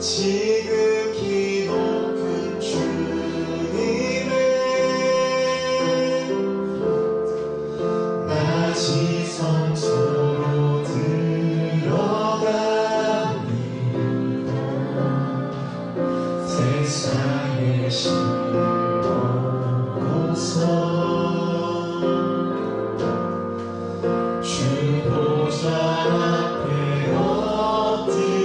지극히 높은 주님의 낮이 성소로 들어가니 세상의 신고서 주 보좌 앞에 엎드리니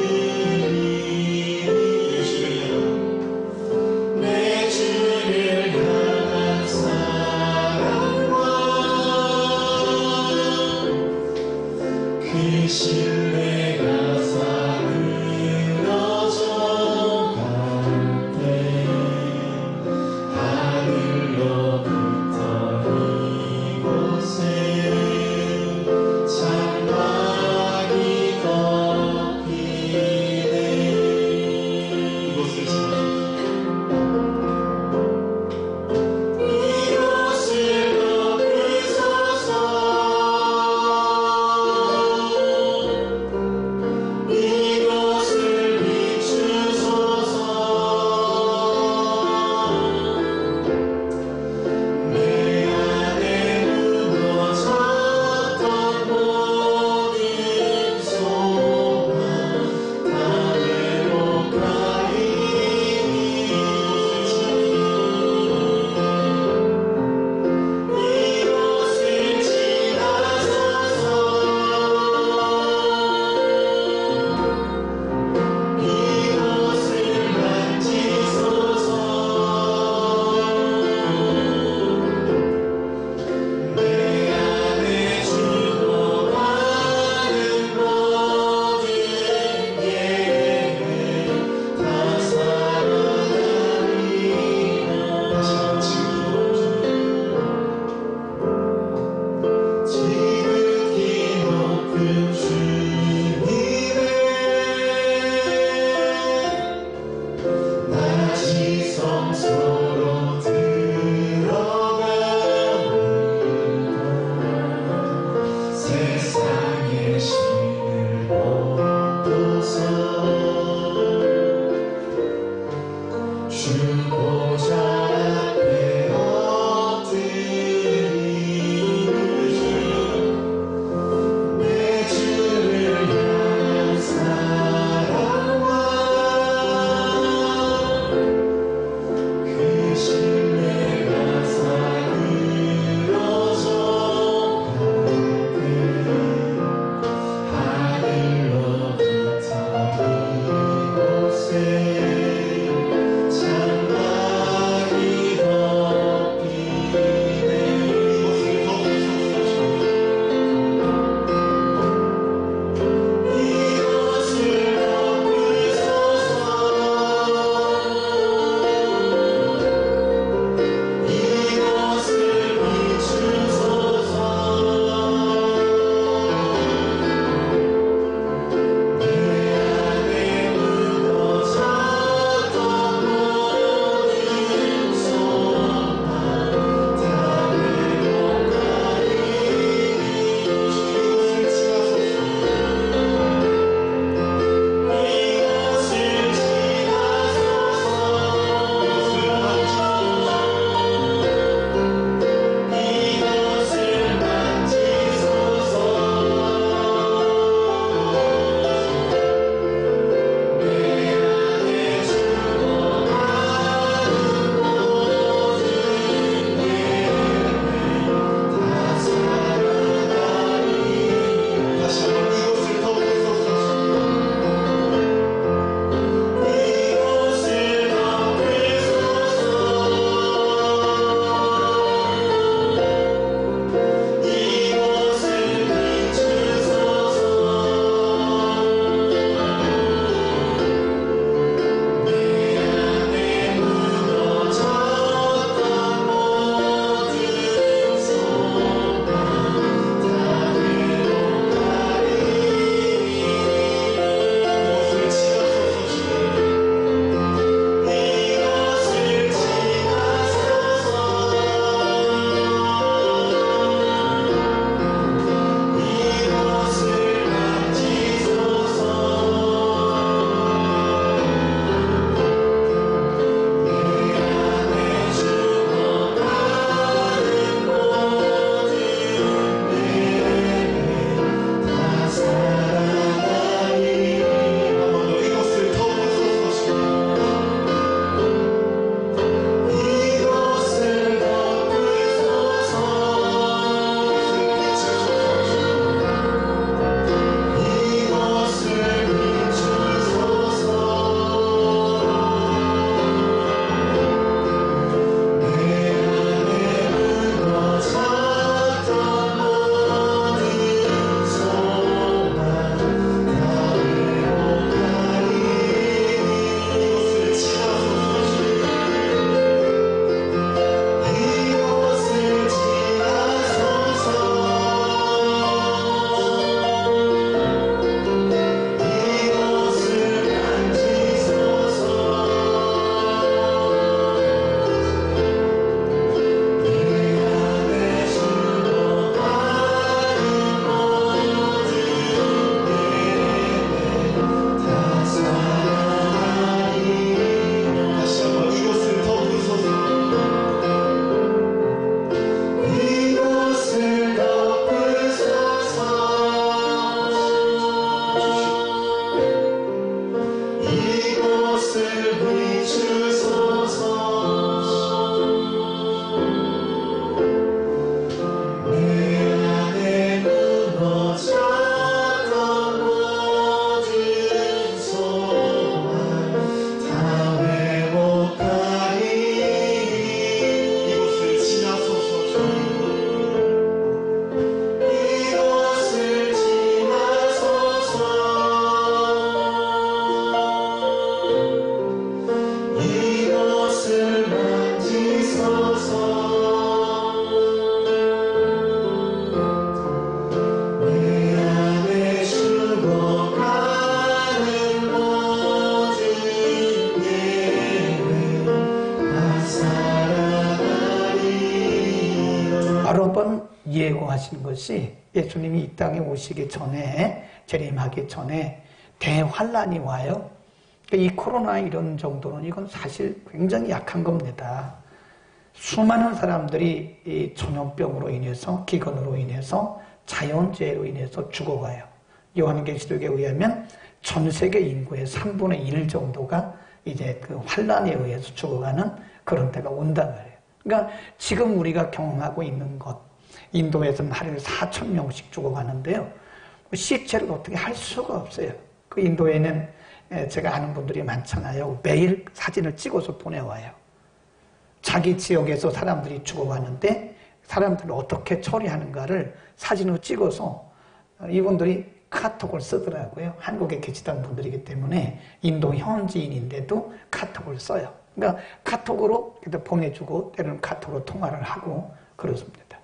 말씀하시는 것이 예수님이 이 땅에 오시기 전에, 재림하기 전에 대환란이 와요. 이 코로나 이런 정도는 이건 사실 굉장히 약한 겁니다. 수많은 사람들이 이 전염병으로 인해서, 기근으로 인해서, 자연재해로 인해서 죽어가요. 요한계시록에 의하면 전 세계 인구의 3분의 1 정도가 이제 그 환란에 의해서 죽어가는 그런 때가 온단 말이에요. 그러니까 지금 우리가 경험하고 있는 것, 인도에서는 하루에 4,000명씩 죽어가는데요. 시체를 어떻게 할 수가 없어요. 그 인도에는 제가 아는 분들이 많잖아요. 매일 사진을 찍어서 보내와요. 자기 지역에서 사람들이 죽어가는데 사람들을 어떻게 처리하는가를 사진으로 찍어서 이분들이 카톡을 쓰더라고요. 한국에 계시던 분들이기 때문에 인도 현지인인데도 카톡을 써요. 그러니까 카톡으로 보내주고 때로는 카톡으로 통화를 하고 그렇습니다.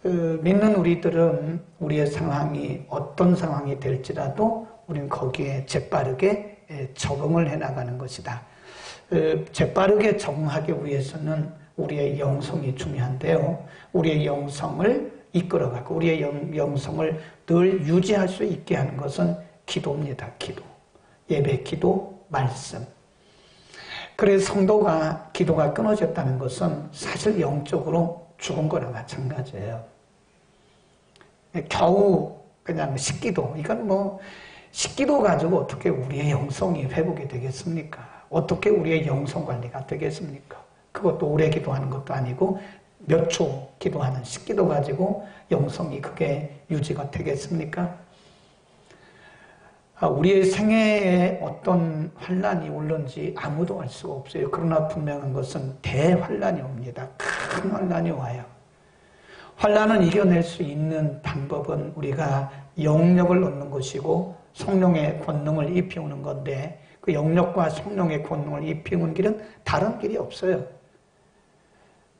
믿는 우리들은 우리의 상황이 어떤 상황이 될지라도 우리는 거기에 재빠르게 적응을 해나가는 것이다. 재빠르게 적응하기 위해서는 우리의 영성이 중요한데요. 우리의 영성을 이끌어가고 우리의 영성을 늘 유지할 수 있게 하는 것은 기도입니다. 기도. 예배, 기도, 말씀. 그래서 성도가 기도가 끊어졌다는 것은 사실 영적으로 죽은 거나 마찬가지예요. 겨우 그냥 식기도, 이건 뭐 식기도 가지고 어떻게 우리의 영성이 회복이 되겠습니까? 어떻게 우리의 영성 관리가 되겠습니까? 그것도 오래 기도하는 것도 아니고 몇 초 기도하는 식기도 가지고 영성이 그게 유지가 되겠습니까? 우리의 생애에 어떤 환란이 올는지 아무도 알 수가 없어요. 그러나 분명한 것은 대환란이 옵니다. 큰 환란이 와요. 환란을 이겨낼 수 있는 방법은 우리가 영력을 얻는 것이고 성령의 권능을 입히우는 건데 그 영력과 성령의 권능을 입히우는 길은 다른 길이 없어요.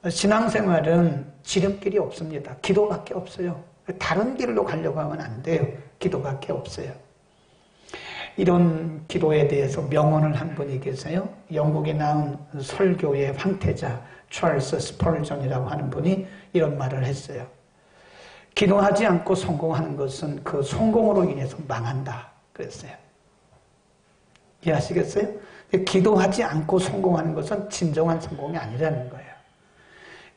신앙생활은 지름길이 없습니다. 기도밖에 없어요. 다른 길로 가려고 하면 안 돼요. 기도밖에 없어요. 이런 기도에 대해서 명언을 한 분이 계세요. 영국에 나온 설교의 황태자 찰스 스펄전이라고 하는 분이 이런 말을 했어요. 기도하지 않고 성공하는 것은 그 성공으로 인해서 망한다 그랬어요. 이해하시겠어요? 기도하지 않고 성공하는 것은 진정한 성공이 아니라는 거예요.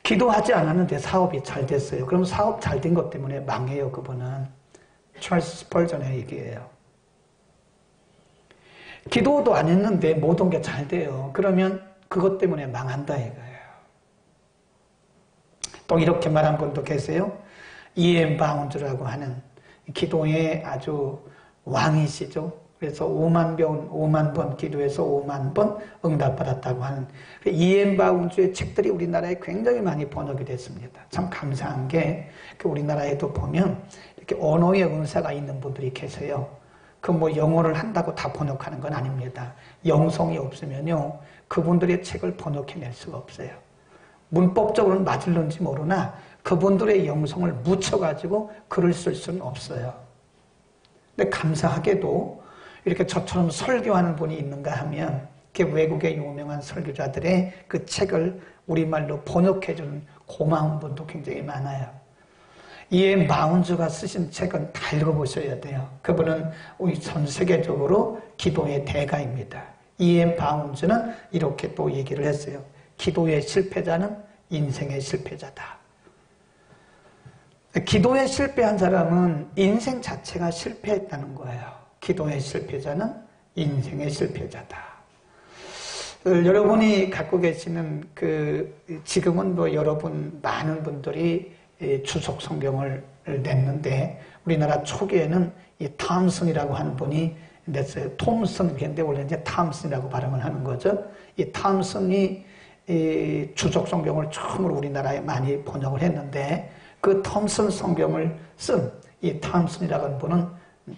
기도하지 않았는데 사업이 잘 됐어요. 그럼 사업 잘 된 것 때문에 망해요. 그분은. 찰스 스펄전의 얘기예요. 기도도 안 했는데 모든 게 잘 돼요. 그러면 그것 때문에 망한다 이거예요. 또 이렇게 말한 분도 계세요. E.M. 바운즈라고 하는 기도의 아주 왕이시죠. 그래서 5만 번 기도해서 5만 번 응답받았다고 하는 E.M. 바운즈의 책들이 우리나라에 굉장히 많이 번역이 됐습니다. 참 감사한 게 우리나라에도 보면 이렇게 언어의 은사가 있는 분들이 계세요. 그 뭐 영어를 한다고 다 번역하는 건 아닙니다. 영성이 없으면요 그분들의 책을 번역해낼 수가 없어요. 문법적으로는 맞을런지 모르나 그분들의 영성을 묻혀가지고 글을 쓸 수는 없어요. 근데 감사하게도 이렇게 저처럼 설교하는 분이 있는가 하면 외국의 유명한 설교자들의 그 책을 우리말로 번역해주는 고마운 분도 굉장히 많아요. E.M. 바운즈가 쓰신 책은 다 읽어보셔야 돼요. 그분은 우리 전 세계적으로 기도의 대가입니다. E.M. 바운즈는 이렇게 또 얘기를 했어요. 기도의 실패자는 인생의 실패자다. 기도에 실패한 사람은 인생 자체가 실패했다는 거예요. 기도의 실패자는 인생의 실패자다. 여러분이 갖고 계시는 지금은 뭐 여러분 많은 분들이 주석 성경을 냈는데 우리나라 초기에는 이 탐슨이라고 하는 분이 냈어요. 톰슨 그런데 원래 이제 탐슨이라고 발음을 하는 거죠. 이 탐슨이 이 주석 성경을 처음으로 우리나라에 많이 번역을 했는데 그 톰슨 성경을 쓴 이 탐슨이라고 하는 분은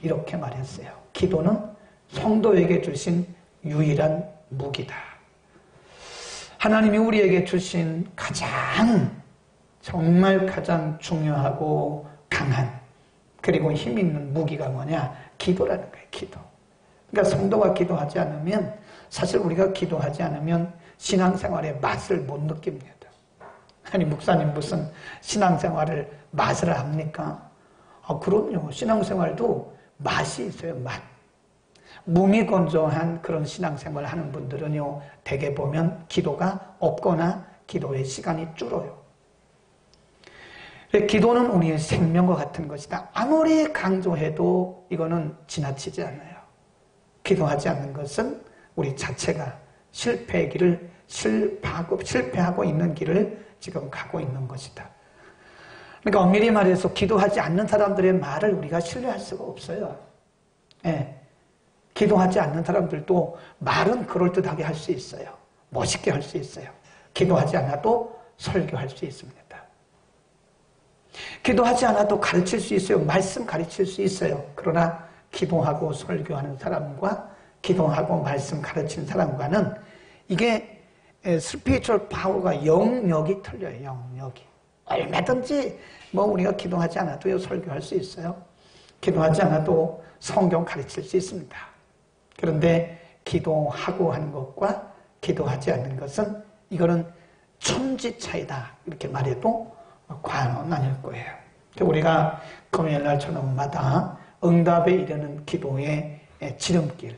이렇게 말했어요. 기도는 성도에게 주신 유일한 무기다. 하나님이 우리에게 주신 정말 가장 중요하고 강한 그리고 힘 있는 무기가 뭐냐? 기도라는 거예요. 기도. 그러니까 성도가 기도하지 않으면 사실 우리가 기도하지 않으면 신앙생활의 맛을 못 느낍니다. 아니 목사님 무슨 신앙생활을 맛을 합니까? 그럼요. 신앙생활도 맛이 있어요. 맛. 무미건조한 그런 신앙생활을 하는 분들은요, 대개 보면 기도가 없거나 기도의 시간이 줄어요. 기도는 우리의 생명과 같은 것이다. 아무리 강조해도 이거는 지나치지 않아요. 기도하지 않는 것은 우리 자체가 실패의 길을 실패하고 있는 길을 지금 가고 있는 것이다. 그러니까 엄밀히 말해서 기도하지 않는 사람들의 말을 우리가 신뢰할 수가 없어요. 예. 기도하지 않는 사람들도 말은 그럴듯하게 할 수 있어요. 멋있게 할 수 있어요. 기도하지 않아도 설교할 수 있습니다. 기도하지 않아도 가르칠 수 있어요. 말씀 가르칠 수 있어요. 그러나 기도하고 설교하는 사람과 기도하고 말씀 가르치는 사람과는 이게 스피리추얼 파워가 영역이 틀려요. 영역이. 얼마든지 뭐 우리가 기도하지 않아도 설교할 수 있어요. 기도하지 않아도 성경 가르칠 수 있습니다. 그런데 기도하고 하는 것과 기도하지 않는 것은 이거는 천지 차이다. 이렇게 말해도 과언은 아닐 거예요. 우리가 금요일날 저녁마다 응답에 이르는 기도의 지름길,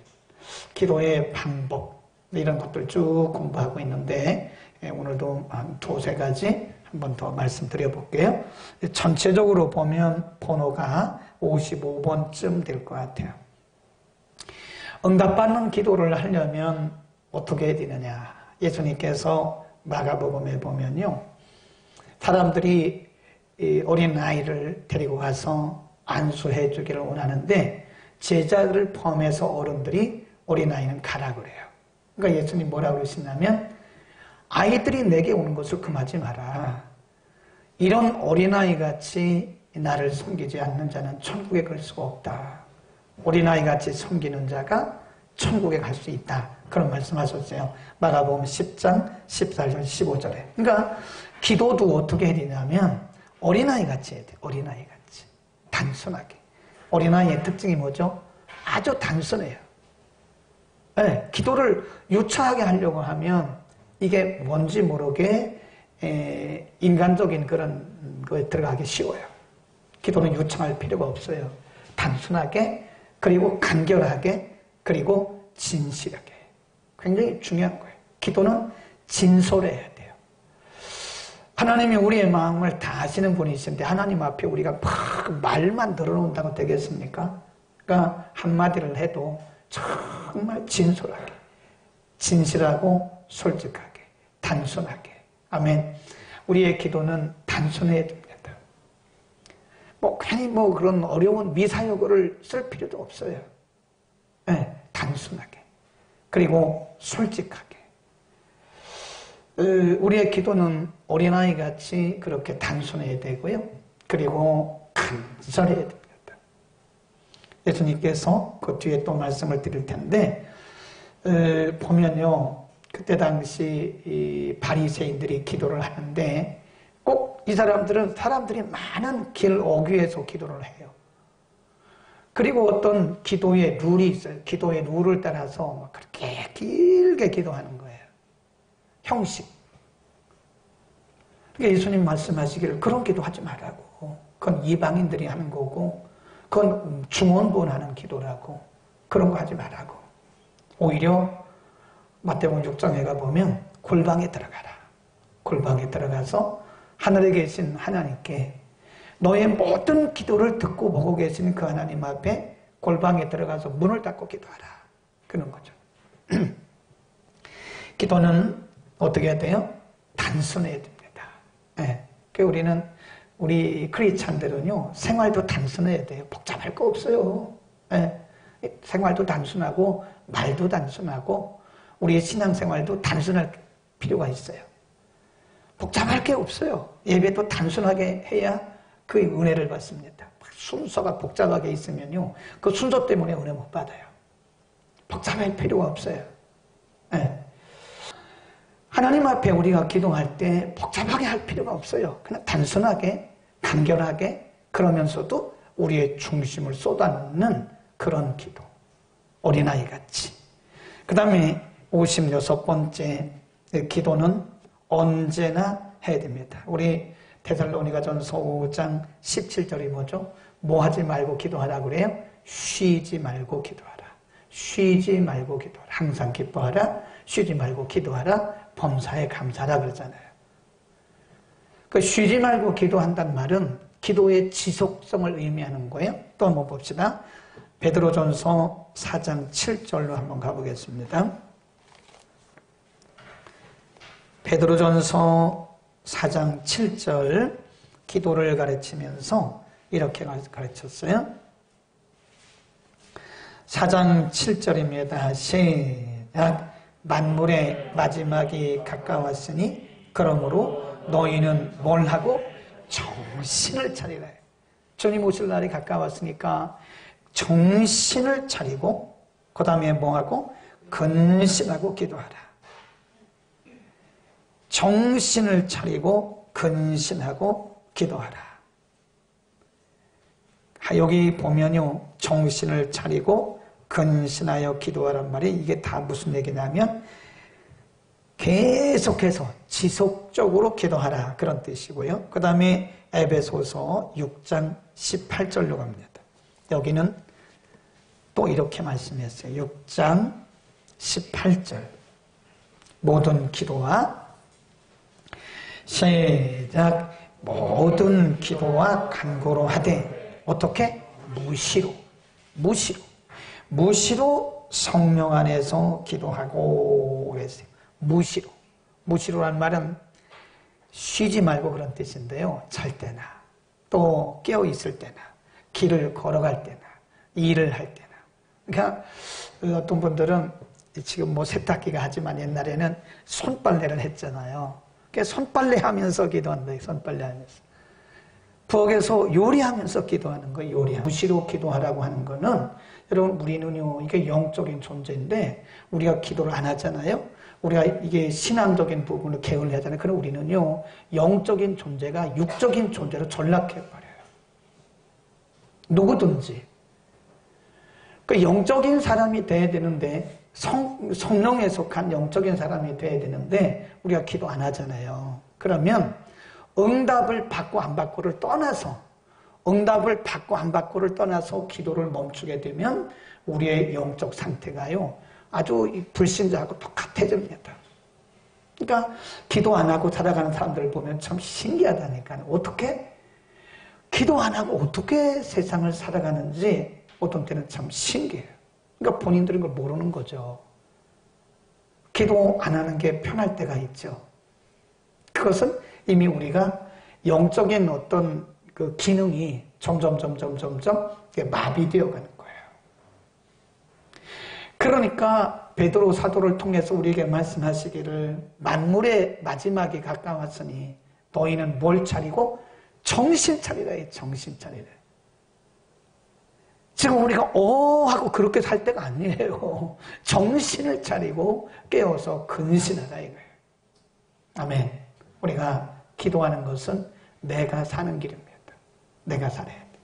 기도의 방법 이런 것들 쭉 공부하고 있는데 오늘도 한 두세 가지 한 번 더 말씀드려 볼게요. 전체적으로 보면 번호가 55번쯤 될 것 같아요. 응답받는 기도를 하려면 어떻게 해야 되느냐. 예수님께서 마가복음에 보면요, 사람들이 어린아이를 데리고 가서 안수해 주기를 원하는데 제자들을 포함해서 어른들이 어린아이는 가라 그래요. 그러니까 예수님 뭐라고 그러시냐면 아이들이 내게 오는 것을 금하지 마라. 이런 어린아이같이 나를 섬기지 않는 자는 천국에 갈 수가 없다. 어린아이같이 섬기는 자가 천국에 갈 수 있다. 그런 말씀하셨어요. 마가복음 10장 14절 15절에. 그러니까 기도도 어떻게 해야 되냐면 어린아이같이 해야 돼요. 어린아이같이. 단순하게. 어린아이의 특징이 뭐죠? 아주 단순해요. 네, 기도를 유창하게 하려고 하면 이게 뭔지 모르게 인간적인 그런 거에 들어가기 쉬워요. 기도는 유창할 필요가 없어요. 단순하게, 그리고 간결하게, 그리고 진실하게. 굉장히 중요한 거예요. 기도는 진솔해야 돼요. 하나님이 우리의 마음을 다 아시는 분이신데 하나님 앞에 우리가 막 말만 늘어놓는다고 되겠습니까? 그러니까 한마디를 해도 정말 진솔하게, 진실하고 솔직하게, 단순하게. 아멘. 우리의 기도는 단순해야 됩니다. 괜히 그런 어려운 미사여구를 쓸 필요도 없어요. 네, 단순하게. 그리고 솔직하게. 우리의 기도는 어린아이같이 그렇게 단순해야 되고요. 그리고 간절해야 됩니다. 예수님께서 그 뒤에 또 말씀을 드릴 텐데 보면요, 그때 당시 이 바리새인들이 기도를 하는데 꼭 이 사람들은 사람들이 많은 길 어귀에서 기도를 해요. 그리고 어떤 기도의 룰이 있어요. 기도의 룰을 따라서 그렇게 길게 기도하는 거예요. 형식. 그러니까 예수님 말씀하시기를 그런 기도하지 말라고. 그건 이방인들이 하는 거고 그건 중원본 하는 기도라고. 그런 거 하지 말라고. 오히려 마태복음 6장에 가보면 골방에 들어가라. 골방에 들어가서 하늘에 계신 하나님께 너의 모든 기도를 듣고 보고 계신 그 하나님 앞에 골방에 들어가서 문을 닫고 기도하라. 그런 거죠. 기도는 어떻게 해야 돼요? 단순해야 됩니다. 네. 우리 크리스찬들은요, 생활도 단순해야 돼요. 복잡할 거 없어요. 네. 생활도 단순하고 말도 단순하고 우리의 신앙생활도 단순할 필요가 있어요. 복잡할 게 없어요. 예배도 단순하게 해야 그 은혜를 받습니다. 순서가 복잡하게 있으면요, 그 순서 때문에 은혜 못 받아요. 복잡할 필요가 없어요. 네. 하나님 앞에 우리가 기도할 때 복잡하게 할 필요가 없어요. 그냥 단순하게, 간결하게, 그러면서도 우리의 중심을 쏟아놓는 그런 기도. 어린아이같이. 그 다음에 56번째 기도는 언제나 해야 됩니다. 우리 데살로니가전서 5장 17절이 뭐죠? 뭐 하지 말고 기도하라 그래요? 쉬지 말고 기도하라. 쉬지 말고 기도하라. 항상 기뻐하라. 쉬지 말고 기도하라. 범사에 감사하라 그러잖아요. 그 쉬지 말고 기도한다는 말은 기도의 지속성을 의미하는 거예요. 또 한번 봅시다. 베드로전서 4장 7절로 한번 가보겠습니다. 베드로전서 4장 7절 기도를 가르치면서 이렇게 가르쳤어요. 4장 7절입니다. 시작. 만물의 마지막이 가까웠으니 그러므로 너희는 뭘 하고? 정신을 차리라. 주님 오실 날이 가까웠으니까 정신을 차리고 그 다음에 뭐하고? 근신하고 기도하라. 정신을 차리고 근신하고 기도하라. 여기 보면요, 정신을 차리고 근신하여 기도하란 말이 이게 다 무슨 얘기냐면 계속해서 지속적으로 기도하라 그런 뜻이고요. 그 다음에 에베소서 6장 18절로 갑니다. 여기는 또 이렇게 말씀했어요. 6장 18절 모든 기도와 시작. 모든 기도와 간구로 하되 어떻게? 무시로 성령 안에서 기도하고 그랬어요. 무시로란 말은 쉬지 말고 그런 뜻인데요. 잘 때나 또 깨어 있을 때나 길을 걸어갈 때나 일을 할 때나. 그러니까 어떤 분들은 지금 뭐 세탁기가 하지만 옛날에는 손빨래를 했잖아요. 그러니까 손빨래 하면서 기도한다. 손빨래 하면서. 부엌에서 요리하면서 기도하는 거예요. 무시로 기도하라고 하는 거는 여러분 우리는요 이게 영적인 존재인데 우리가 기도를 안 하잖아요. 우리가 이게 신앙적인 부분을 게을리 하잖아요. 그럼 우리는요 영적인 존재가 육적인 존재로 전락해버려요. 누구든지. 그 영적인 사람이 돼야 되는데 성령에 속한 영적인 사람이 돼야 되는데 우리가 기도 안 하잖아요. 그러면 응답을 받고 안 받고를 떠나서 기도를 멈추게 되면 우리의 영적 상태가요 아주 불신자하고 똑같아집니다. 그러니까 기도 안 하고 살아가는 사람들을 보면 참 신기하다니까요. 어떻게 기도 안 하고 어떻게 세상을 살아가는지 어떤 때는 참 신기해요. 그러니까 본인들은 그걸 모르는 거죠. 기도 안 하는 게 편할 때가 있죠. 그것은 이미 우리가 영적인 어떤 그 기능이 점점 마비되어 가는 거예요. 그러니까 베드로 사도를 통해서 우리에게 말씀하시기를 만물의 마지막이 가까웠으니 너희는 뭘 차리고? 정신 차리라. 정신 차리라. 지금 우리가 하고 그렇게 살 때가 아니에요. 정신을 차리고 깨어서 근신하라 이거예요. 아멘. 우리가 기도하는 것은 내가 사는 길입니다. 내가 살아야 돼.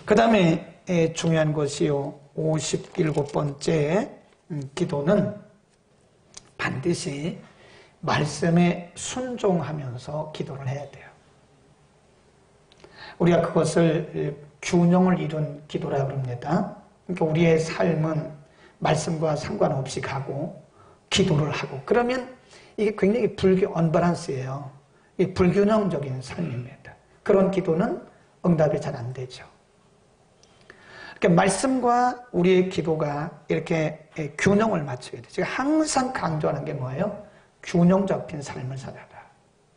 그 다음에 중요한 것이요. 57번째 기도는 반드시 말씀에 순종하면서 기도를 해야 돼요. 우리가 그것을 균형을 이룬 기도라고 합니다. 그러니까 우리의 삶은 말씀과 상관없이 가고 기도를 하고 그러면 이게 굉장히 언밸런스예요. 이 불균형적인 삶입니다. 그런 기도는 응답이 잘 안 되죠. 그러니까 말씀과 우리의 기도가 이렇게 균형을 맞춰야 돼요. 제가 항상 강조하는 게 뭐예요? 균형 잡힌 삶을 살아라.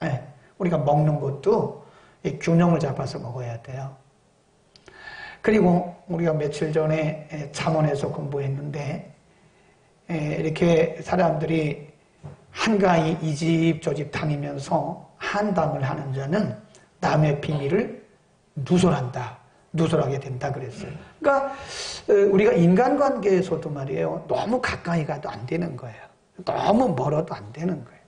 네. 우리가 먹는 것도 이 균형을 잡아서 먹어야 돼요. 그리고 우리가 며칠 전에 잠언에서 공부했는데 이렇게 사람들이 한가히 이 집 저 집 다니면서 한담을 하는 자는 남의 비밀을 누설하게 된다 그랬어요. 그러니까 우리가 인간관계에서도 말이에요. 너무 가까이 가도 안 되는 거예요. 너무 멀어도 안 되는 거예요.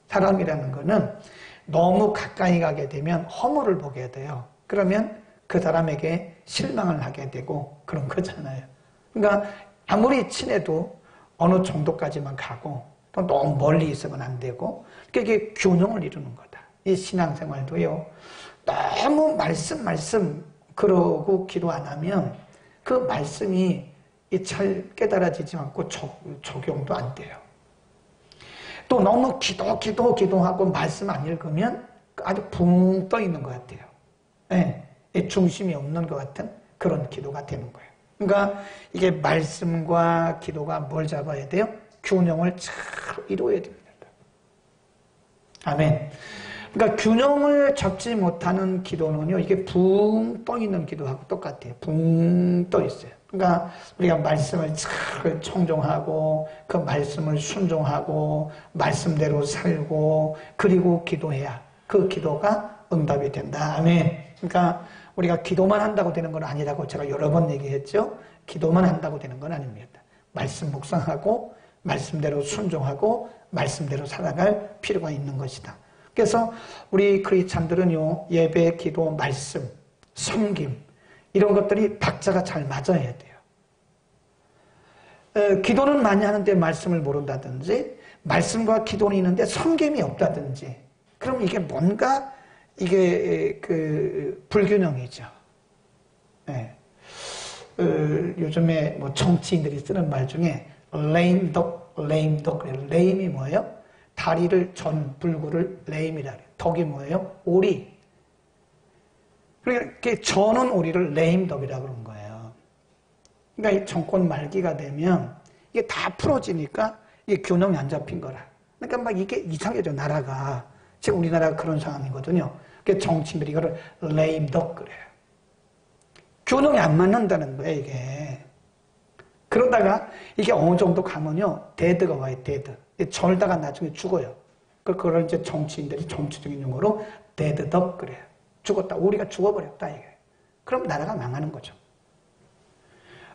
사람이라는 거는 너무 가까이 가게 되면 허물을 보게 돼요. 그러면 그 사람에게 실망을 하게 되고 그런 거잖아요. 그러니까 아무리 친해도 어느 정도까지만 가고 또 너무 멀리 있으면 안 되고 그러니까 이게 균형을 이루는 거다. 이 신앙생활도요, 너무 말씀 그러고 기도 안 하면 그 말씀이 잘 깨달아지지 않고 적용도 안 돼요. 또 너무 기도하고 말씀 안 읽으면 아주 붕 떠 있는 것 같아요. 예, 중심이 없는 것 같은 그런 기도가 되는 거예요. 그러니까 이게 말씀과 기도가 뭘 잡아야 돼요? 균형을 잘 이루어야 됩니다. 아멘. 그러니까 균형을 잡지 못하는 기도는요, 이게 붕 떠 있는 기도하고 똑같아요. 붕 떠 있어요. 그러니까 우리가 말씀을 잘 청종하고 그 말씀을 순종하고 말씀대로 살고 그리고 기도해야 그 기도가 응답이 된다. 아멘. 그러니까 우리가 기도만 한다고 되는 건 아니라고 제가 여러 번 얘기했죠. 기도만 한다고 되는 건 아닙니다. 말씀 묵상하고 말씀대로 순종하고 말씀대로 살아갈 필요가 있는 것이다. 그래서 우리 크리스찬들은요, 예배, 기도, 말씀, 섬김 이런 것들이 박자가 잘 맞아야 돼요. 기도는 많이 하는데 말씀을 모른다든지 말씀과 기도는 있는데 섬김이 없다든지 그럼 이게 뭔가 이게 그 불균형이죠. 네. 요즘에 뭐 정치인들이 쓰는 말 중에 lame duck. lame이 뭐예요? 다리를 전 불구를 lame이라 그래요. 덕이 뭐예요? 오리. 그러니까 저는 오리를 lame duck이라고 그런 거예요. 그러니까 이 정권 말기가 되면 이게 다 풀어지니까 이게 균형이 안 잡힌 거라. 그러니까 막 이게 이상해져, 나라가. 지금 우리나라가 그런 상황이거든요. 그래서 정치인들이 이거를 lame duck 그래요. 균형이 안 맞는다는 거예요, 이게. 그러다가 이게 어느 정도 가면요, 데드가 와요, 데드. 절다가 나중에 죽어요. 그걸 이제 정치인들이 정치적인 용어로 데드 덕 그래요. 죽었다. 우리가 죽어버렸다, 이게. 그럼 나라가 망하는 거죠.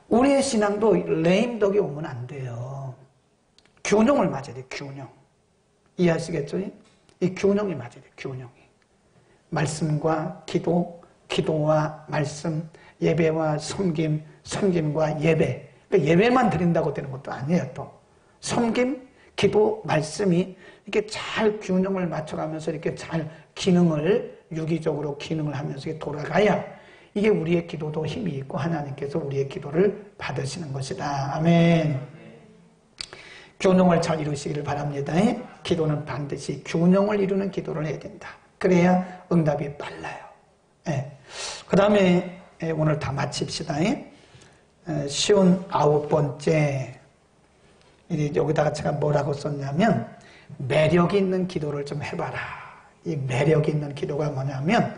우리의 신앙도 레임 덕이 오면 안 돼요. 균형을 맞아야 돼요, 균형. 이해하시겠죠? 이 균형이 맞아야 돼요, 균형이. 말씀과 기도, 기도와 말씀, 예배와 섬김, 섬김과 예배. 그러니까 예배만 드린다고 되는 것도 아니에요, 또. 섬김, 기도, 말씀이 이렇게 잘 균형을 맞춰가면서 이렇게 잘 기능을, 유기적으로 기능을 하면서 돌아가야 이게 우리의 기도도 힘이 있고 하나님께서 우리의 기도를 받으시는 것이다. 아멘. 균형을 잘 이루시기를 바랍니다. 기도는 반드시 균형을 이루는 기도를 해야 된다. 그래야 응답이 빨라요. 그 다음에 오늘 다 마칩시다. 쉬운 9번째. 여기다가 제가 뭐라고 썼냐면 매력 있는 기도를 좀 해봐라. 이 매력 있는 기도가 뭐냐면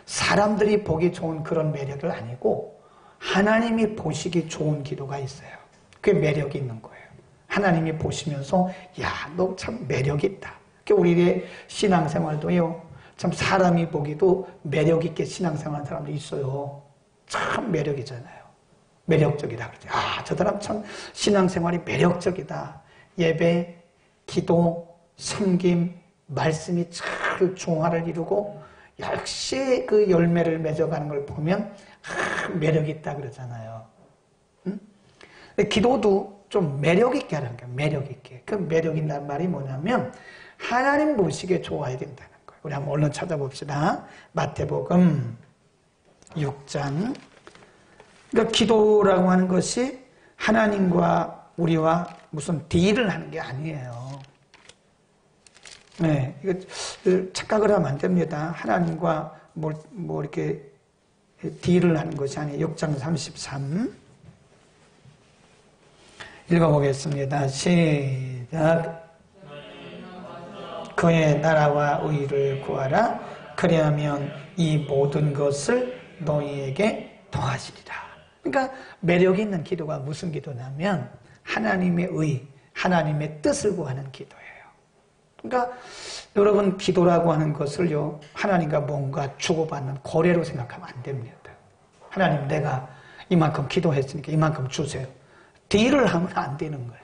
사람들이 보기 좋은 그런 매력이 아니고 하나님이 보시기 좋은 기도가 있어요. 그게 매력이 있는 거예요. 하나님이 보시면서 야, 너 참 매력 있다. 우리의 신앙생활도요, 참 사람이 보기도 매력 있게 신앙생활하는 사람도 있어요. 참 매력이잖아요. 매력적이다 그러죠. 아, 저 사람 참 신앙생활이 매력적이다. 예배, 기도, 섬김, 말씀이 잘 중화를 이루고 역시 그 열매를 맺어가는 걸 보면 매력 있다 그러잖아요. 응? 기도도 좀 매력 있게 하라는 거예요. 매력 있게. 그 매력 있는 말이 뭐냐면 하나님 보시기에 좋아야 된다는 거예요. 우리 한번 얼른 찾아봅시다. 마태복음 6장. 그러니까 기도라고 하는 것이 하나님과 우리와 무슨 딜을 하는 게 아니에요. 네, 이거 착각을 하면 안 됩니다. 하나님과 뭐 이렇게 딜을 하는 것이 아니에요. 6장 33 읽어보겠습니다. 시작. 그의 나라와 의를 구하라. 그리하면 이 모든 것을 너희에게 더하시리라. 그러니까 매력 있는 기도가 무슨 기도냐면 하나님의 의, 하나님의 뜻을 구하는 기도예요. 그러니까 여러분 기도라고 하는 것을요, 하나님과 뭔가 주고받는 거래로 생각하면 안 됩니다. 하나님, 내가 이만큼 기도했으니까 이만큼 주세요. 딜을 하면 안 되는 거예요.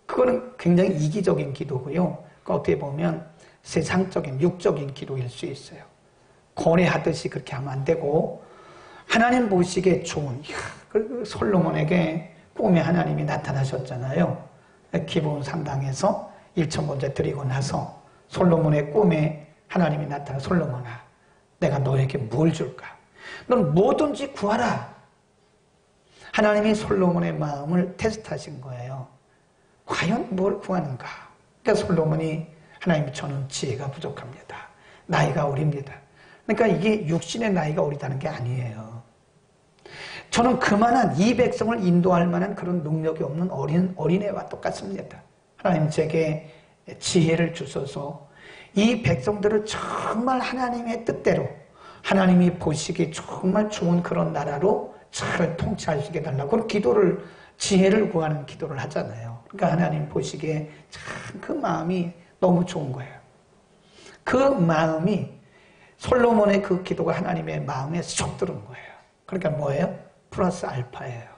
그거는 굉장히 이기적인 기도고요. 그러니까 어떻게 보면 세상적인 육적인 기도일 수 있어요. 거래하듯이 그렇게 하면 안 되고 하나님 보시기에 좋은, 솔로몬에게 꿈에 하나님이 나타나셨잖아요. 기브온 산당에서 1,000번째 드리고 나서 솔로몬의 꿈에 하나님이 나타나 솔로몬아, 내가 너에게 뭘 줄까? 넌 뭐든지 구하라. 하나님이 솔로몬의 마음을 테스트하신 거예요. 과연 뭘 구하는가? 그러니까 솔로몬이 하나님, 저는 지혜가 부족합니다. 나이가 어립니다. 그러니까 이게 육신의 나이가 어리다는 게 아니에요. 저는 그만한 이 백성을 인도할 만한 그런 능력이 없는 어린애와 똑같습니다. 하나님 제게 지혜를 주셔서 이 백성들을 정말 하나님의 뜻대로, 하나님이 보시기 정말 좋은 그런 나라로 잘 통치하시게 해달라고 그런 기도를, 지혜를 구하는 기도를 하잖아요. 그러니까 하나님 보시기에 참 그 마음이 너무 좋은 거예요. 그 마음이, 솔로몬의 그 기도가 하나님의 마음에 쏙 들은 거예요. 그러니까 뭐예요? 플러스 알파예요.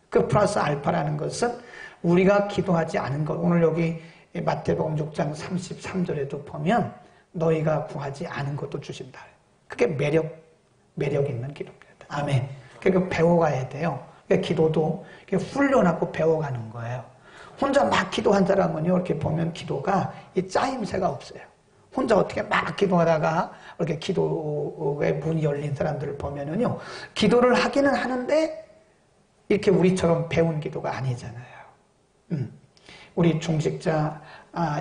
그 플러스 알파라는 것은 우리가 기도하지 않은 것, 오늘 여기 마태복음 6장 33절에도 보면 너희가 구하지 않은 것도 주신다. 그게 매력 있는 기도입니다. 아멘. 그러니까 배워가야 돼요. 그러니까 기도도 훈련하고 배워가는 거예요. 혼자 막 기도한 사람은요, 이렇게 보면 기도가 이 짜임새가 없어요. 혼자 어떻게 막 기도하다가 이렇게 기도의 문이 열린 사람들을 보면은요, 기도를 하기는 하는데 이렇게 우리처럼 배운 기도가 아니잖아요. 우리 중직자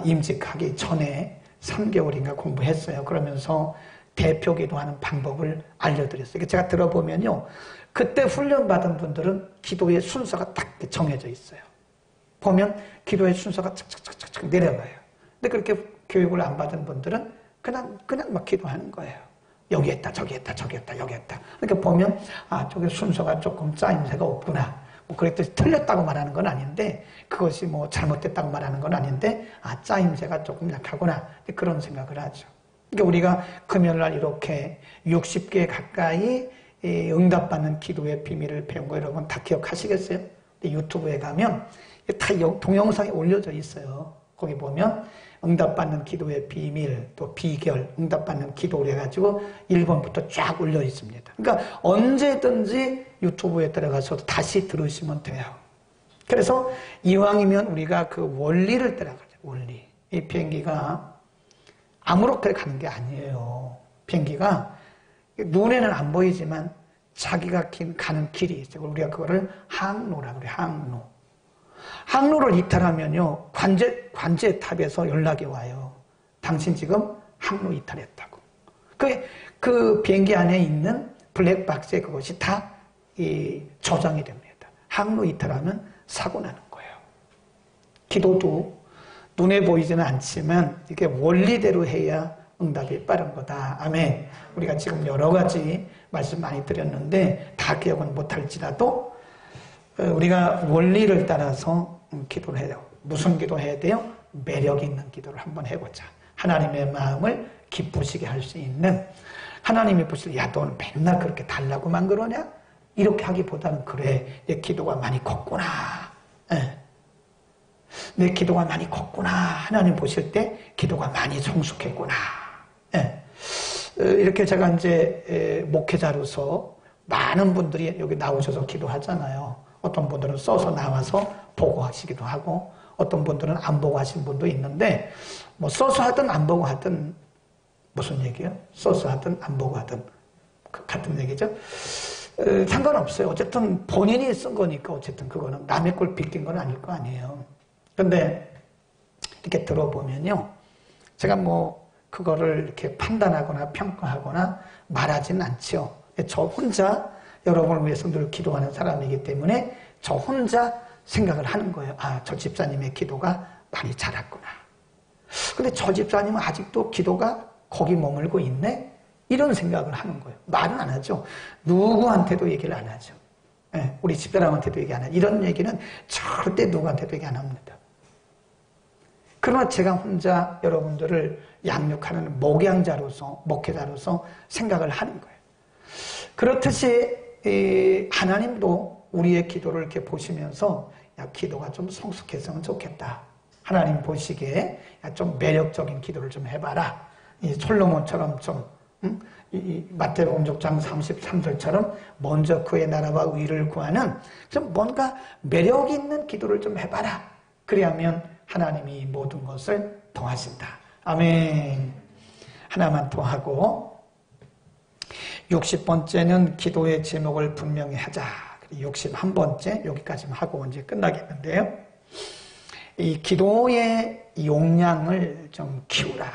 임직하기 전에 3개월인가 공부했어요. 그러면서 대표 기도하는 방법을 알려드렸어요. 제가 들어보면요, 그때 훈련받은 분들은 기도의 순서가 딱 정해져 있어요. 보면 기도의 순서가 착착착착 내려가요. 근데 그렇게 교육을 안 받은 분들은 그냥 막 기도하는 거예요. 여기 했다, 저기 했다, 저기 했다, 여기 했다. 그러니까 보면 저게 순서가 조금 짜임새가 없구나. 뭐 그랬듯이 틀렸다고 말하는 건 아닌데, 그것이 뭐 잘못됐다고 말하는 건 아닌데, 짜임새가 조금 약하구나. 그런 생각을 하죠. 그러니까 우리가 금요일날 이렇게 60개 가까이 응답받는 기도의 비밀을 배운 거 여러분 다 기억하시겠어요? 유튜브에 가면 다 동영상이 올려져 있어요. 거기 보면 응답받는 기도의 비밀, 또 비결, 응답받는 기도를 해가지고 1번부터 쫙 올려 있습니다. 그러니까 언제든지 유튜브에 들어가서 다시 들으시면 돼요. 그래서 이왕이면 우리가 그 원리를 따라가죠. 원리. 이 비행기가 아무렇게 가는 게 아니에요. 비행기가 눈에는 안 보이지만 자기가 가는 길이 있어요. 우리가 그거를 항로라고 그래요. 항로. 항로를 이탈하면요, 관제탑에서 연락이 와요. 당신 지금 항로 이탈했다고. 그 비행기 안에 있는 블랙박스에 그것이 다 저장이 됩니다. 항로 이탈하면 사고 나는 거예요. 기도도 눈에 보이지는 않지만 이게 원리대로 해야 응답이 빠른 거다. 아멘. 우리가 지금 여러 가지 말씀 많이 드렸는데 다 기억은 못할지라도 우리가 원리를 따라서 기도를 해야 돼요. 무슨 기도 해야 돼요? 매력 있는 기도를 한번 해보자. 하나님의 마음을 기쁘시게 할 수 있는, 하나님이 보실, 야, 너는 맨날 그렇게 달라고만 그러냐? 이렇게 하기보다는, 그래, 내 기도가 많이 컸구나. 내 기도가 많이 컸구나. 하나님 보실 때 기도가 많이 성숙했구나. 이렇게 제가 이제 목회자로서 많은 분들이 여기 나오셔서 기도하잖아요. 어떤 분들은 써서 나와서 보고 하시기도 하고, 어떤 분들은 안 보고 하신 분도 있는데, 뭐 써서 하든 안 보고 하든 무슨 얘기예요? 써서 하든 안 보고 하든 같은 얘기죠. 상관없어요. 어쨌든 본인이 쓴 거니까 어쨌든 그거는 남의 걸 빗긴 건 아닐 거 아니에요. 근데 이렇게 들어보면요, 제가 뭐 그거를 이렇게 판단하거나 평가하거나 말하지는 않죠. 저 혼자 여러분을 위해서 늘 기도하는 사람이기 때문에 저 혼자 생각을 하는 거예요. 저 집사님의 기도가 많이 자랐구나. 근데 저 집사님은 아직도 기도가 거기 머물고 있네? 이런 생각을 하는 거예요. 말은 안 하죠. 누구한테도 얘기를 안 하죠. 우리 집사람한테도 얘기 안 하죠. 이런 얘기는 절대 누구한테도 얘기 안 합니다. 그러나 제가 혼자 여러분들을 양육하는 목양자로서, 목회자로서 생각을 하는 거예요. 그렇듯이 하나님도 우리의 기도를 이렇게 보시면서, 야, 기도가 좀 성숙했으면 좋겠다. 하나님 보시기에 좀 매력적인 기도를 좀 해봐라. 이 솔로몬처럼 좀, 이 마태복음 6장 33절처럼 먼저 그의 나라와 의를 구하는 좀 뭔가 매력 있는 기도를 좀 해봐라. 그리하면 하나님이 모든 것을 더하신다. 아멘. 하나만 더 하고 60번째는 기도의 제목을 분명히 하자. 61번째 여기까지만 하고 이제 끝나겠는데요. 이 기도의 용량을 좀 키우라.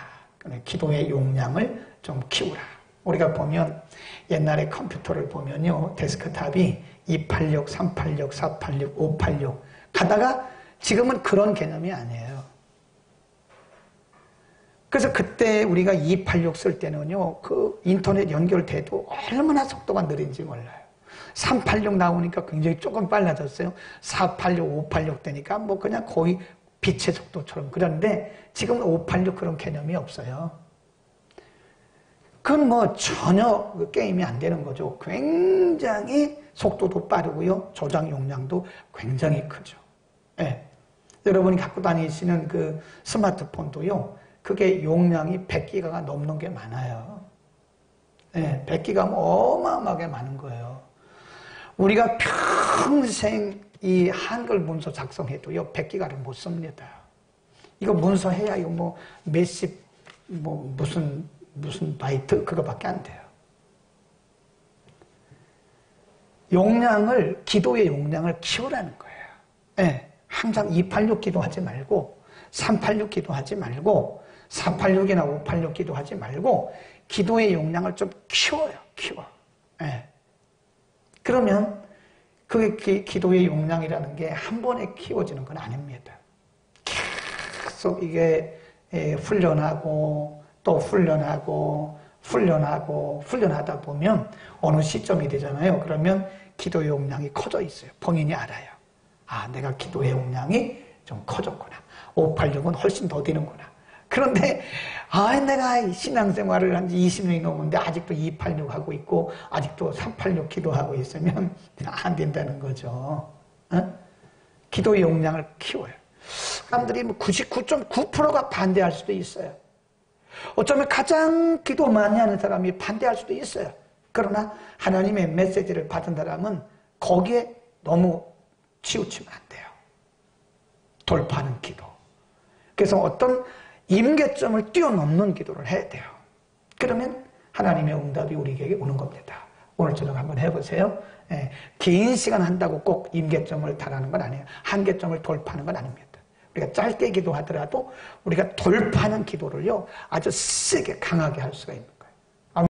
기도의 용량을 좀 키우라. 우리가 보면 옛날에 컴퓨터를 보면요. 데스크탑이 286, 386, 486, 586 가다가 지금은 그런 개념이 아니에요. 그래서 그때 우리가 286 쓸 때는요. 그 인터넷 연결돼도 얼마나 속도가 느린지 몰라요. 386 나오니까 굉장히 조금 빨라졌어요. 486, 586 되니까 뭐 그냥 거의 빛의 속도처럼. 그런데 지금은 586 그런 개념이 없어요. 그건 뭐 전혀 그 게임이 안 되는 거죠. 굉장히 속도도 빠르고요. 저장 용량도 굉장히 크죠. 예. 여러분이 갖고 다니시는 그 스마트폰도요. 그게 용량이 100기가가 넘는 게 많아요. 예. 100기가면 어마어마하게 많은 거예요. 우리가 평생 이 한글 문서 작성해도요. 100기가를 못 씁니다. 이거 문서해야 이거 뭐 몇십 뭐 무슨 바이트 그거밖에 안 돼요. 용량을 기도의 용량을 키우라는 거예요. 예. 항상 286 기도하지 말고 386 기도하지 말고 486이나 586 기도하지 말고 기도의 용량을 좀 키워요. 키워. 예. 그러면 그게 기도의 용량이라는 게 한 번에 키워지는 건 아닙니다. 계속 이게 훈련하고 또 훈련하고 훈련하다 보면 어느 시점이 되잖아요. 그러면 기도의 용량이 커져 있어요. 본인이 알아요. 아, 내가 기도의 용량이 좀 커졌구나. 586은 훨씬 더 되는구나. 그런데 내가 신앙생활을 한 지 20년이 넘었는데 아직도 286 하고 있고 아직도 386 기도하고 있으면 안 된다는 거죠. 어? 기도의 용량을 키워요. 사람들이 뭐 99.9%가 반대할 수도 있어요. 어쩌면 가장 기도 많이 하는 사람이 반대할 수도 있어요. 그러나 하나님의 메시지를 받은 사람은 거기에 너무 치우치면 안 돼요. 돌파하는 기도. 그래서 어떤 임계점을 뛰어넘는 기도를 해야 돼요. 그러면 하나님의 응답이 우리에게 오는 겁니다. 오늘 저녁 한번 해보세요. 예, 긴 시간 한다고 꼭 임계점을 달하는 건 아니에요. 한계점을 돌파하는 건 아닙니다. 우리가 짧게 기도하더라도 우리가 돌파하는 기도를요 아주 세게 강하게 할 수가 있는